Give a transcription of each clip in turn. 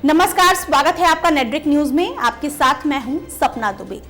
नमस्कार, स्वागत है आपका नेटब्रिक न्यूज में। आपके साथ मैं हूं सपना दुबे।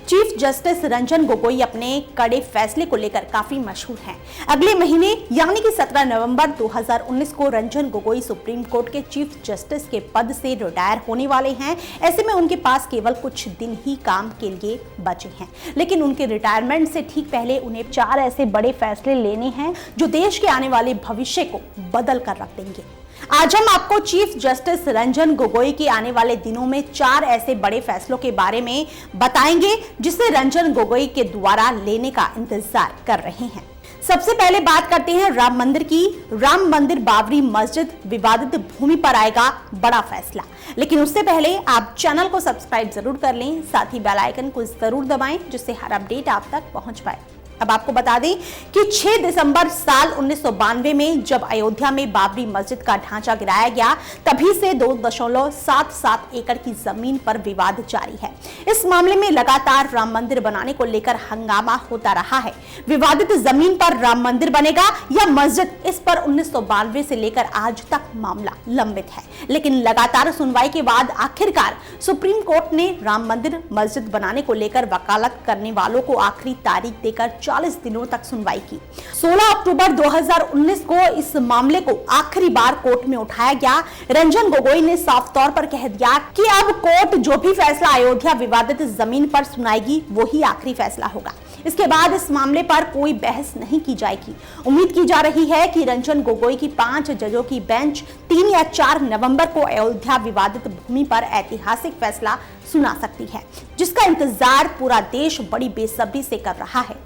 चीफ जस्टिस रंजन गोगोई अपने कड़े फैसले को लेकर काफी मशहूर हैं। अगले महीने यानी कि 17 नवंबर 2019 को रंजन गोगोई सुप्रीम कोर्ट के चीफ जस्टिस के पद से रिटायर होने वाले हैं। ऐसे में उनके पास केवल कुछ दिन ही काम के लिए बचे हैं, लेकिन उनके रिटायरमेंट से ठीक पहले उन्हें 4 ऐसे बड़े फैसले लेने हैं जो देश के आने वाले भविष्य को बदल कर रख देंगे। आज हम आपको चीफ जस्टिस रंजन गोगोई के आने वाले दिनों में 4 ऐसे बड़े फैसलों के बारे में बताएंगे जिसे रंजन गोगोई के द्वारा लेने का इंतजार कर रहे हैं। सबसे पहले बात करते हैं राम मंदिर की। राम मंदिर बाबरी मस्जिद विवादित भूमि पर आएगा बड़ा फैसला, लेकिन उससे पहले आप चैनल को सब्सक्राइब जरूर कर लें, साथ ही बेल आइकन को जरूर दबाएं जिससे हर अपडेट आप तक पहुंच पाए। अब आपको बता दें कि 6 दिसंबर साल 1992 में जब अयोध्या में बाबरी मस्जिद का ढांचा गिराया गया, तभी से 2.77 एकड़ की जमीन पर विवाद जारी है। इस मामले में लगातार राम मंदिर बनाने को लेकर हंगामा होता रहा है। विवादित जमीन पर राम मंदिर बनेगा या मस्जिद, इस पर 1992 से लेकर आज तक मामला लंबित है, लेकिन लगातार सुनवाई के बाद आखिरकार सुप्रीम कोर्ट ने राम मंदिर मस्जिद बनाने को लेकर वकालत करने वालों को आखिरी तारीख देकर 40 दिनों तक सुनवाई की। 16 अक्टूबर 2019 को इस मामले को आखिरी बार कोर्ट में उठाया गया। रंजन गोगोई ने साफ तौर पर कह दिया कि अब कोर्ट जो भी फैसला अयोध्या विवादित जमीन पर सुनाएगी वो ही आखिरी फैसला होगा। इसके बाद इस मामले पर कोई बहस नहीं की जाएगी। उम्मीद की जा रही है कि रंजन गोगोई की 5 जजों की बेंच 3 या 4 नवंबर को अयोध्या विवादित भूमि पर ऐतिहासिक फैसला सुना सकती है, जिसका इंतजार पूरा देश बड़ी बेसब्री से कर रहा है।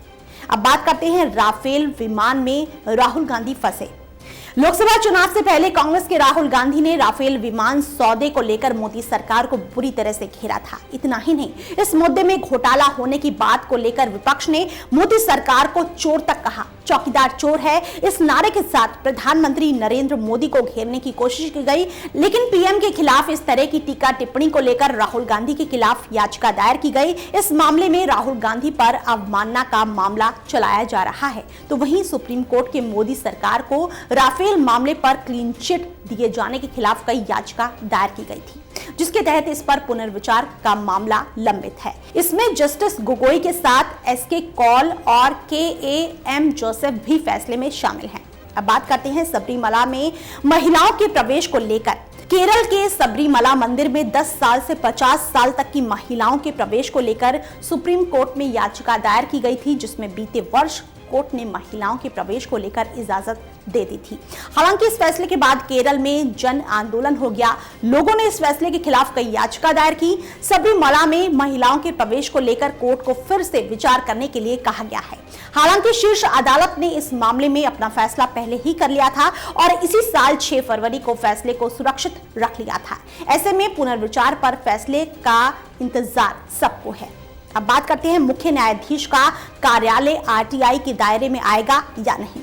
अब बात करते हैं राफेल विमान में राहुल गांधी फंसे। लोकसभा चुनाव से पहले कांग्रेस के राहुल गांधी ने राफेल विमान सौदे को लेकर मोदी सरकार को बुरी तरह से घेरा था। इतना ही नहीं, इस मुद्दे में घोटाला होने की बात को लेकर विपक्ष ने मोदी सरकार को चोर तक कहा। चौकीदार चोर है, इस नारे के साथ प्रधानमंत्री नरेंद्र मोदी को घेरने की कोशिश की गई, लेकिन पीएम के खिलाफ इस तरह की टीका टिप्पणी को लेकर राहुल गांधी के खिलाफ याचिका दायर की गई। इस मामले में राहुल गांधी पर अवमानना का मामला चलाया जा रहा है, तो वहीं सुप्रीम कोर्ट के मोदी सरकार को राफेल मामले पर क्लीन चिट दिए जाने के खिलाफ कई याचिका दायर की गई थी, जिसके तहत इस पर पुनर्विचार का मामला लंबित है। इसमें जस्टिस गोगोई के साथ एसके कौल और के.एम. जोसेफ भी फैसले में शामिल हैं। अब बात करते हैं सबरीमला में महिलाओं के प्रवेश को लेकर। केरल के सबरीमला मंदिर में 10 साल से 50 साल तक की महिलाओं के प्रवेश को लेकर सुप्रीम कोर्ट में याचिका दायर की गई थी, जिसमें बीते वर्ष कोर्ट ने महिलाओं के प्रवेश को लेकर इजाजत दे दी थी। हालांकि इस फैसले के बाद केरल में जन आंदोलन हो गया। लोगों ने इस फैसले के खिलाफ कई याचिका दायर की। सबरीमला में महिलाओं के प्रवेश को लेकर कोर्ट को फिर से विचार करने के लिए कहा गया है। हालांकि शीर्ष अदालत ने इस मामले में अपना फैसला पहले ही कर लिया था और इसी साल 6 फरवरी को फैसले को सुरक्षित रख लिया था। ऐसे में पुनर्विचार पर फैसले का इंतजार सबको है। अब बात करते हैं मुख्य न्यायाधीश का कार्यालय आरटीआई के दायरे में आएगा या नहीं।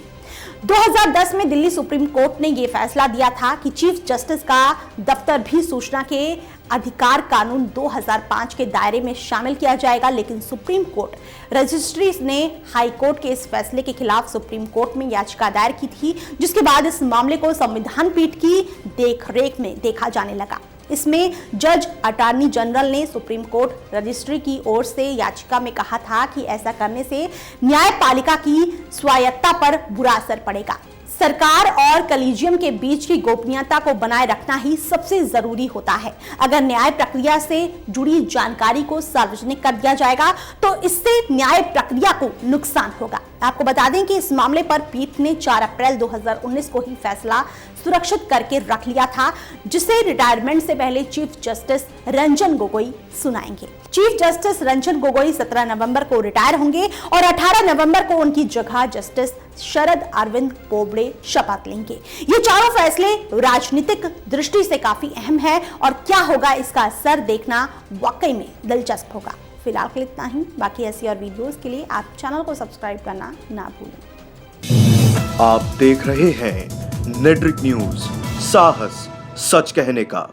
2010 में दिल्ली सुप्रीम कोर्ट ने यह फैसला दिया था कि चीफ जस्टिस का दफ्तर भी सूचना के अधिकार कानून 2005 के दायरे में शामिल किया जाएगा, लेकिन सुप्रीम कोर्ट रजिस्ट्री ने हाई कोर्ट के इस फैसले के खिलाफ सुप्रीम कोर्ट में याचिका दायर की थी, जिसके बाद इस मामले को संविधान पीठ की देखरेख में देखा जाने लगा। इसमें जज अटॉर्नी जनरल ने सुप्रीम कोर्ट रजिस्ट्री की ओर से याचिका में कहा था कि ऐसा करने से न्यायपालिका की स्वायत्तता पर बुरा असर पड़ेगा। सरकार और कलीजियम के बीच की गोपनीयता को बनाए रखना ही सबसे जरूरी होता है। अगर न्याय प्रक्रिया से जुड़ी जानकारी को सार्वजनिक कर दिया जाएगा तो इससे न्याय प्रक्रिया को नुकसान होगा। आपको बता दें कि इस मामले पर पीठ ने 4 अप्रैल 2019 को ही फैसला सुरक्षित करके रख लिया था, जिसे रिटायरमेंट से पहले चीफ जस्टिस रंजन गोगोई सुनाएंगे। चीफ जस्टिस रंजन गोगोई 17 नवंबर को रिटायर होंगे और 18 नवंबर को उनकी जगह जस्टिस शरद अरविंद बोबड़े शपथ लेंगे। ये चारों फैसले राजनीतिक दृष्टि से काफी अहम है और क्या होगा इसका असर देखना वाकई में दिलचस्प होगा। फिलहाल के लिए इतना ही। बाकी ऐसी और वीडियोस के लिए आप चैनल को सब्सक्राइब करना ना भूलें। आप देख रहे हैं नेटब्रिक न्यूज, साहस सच कहने का।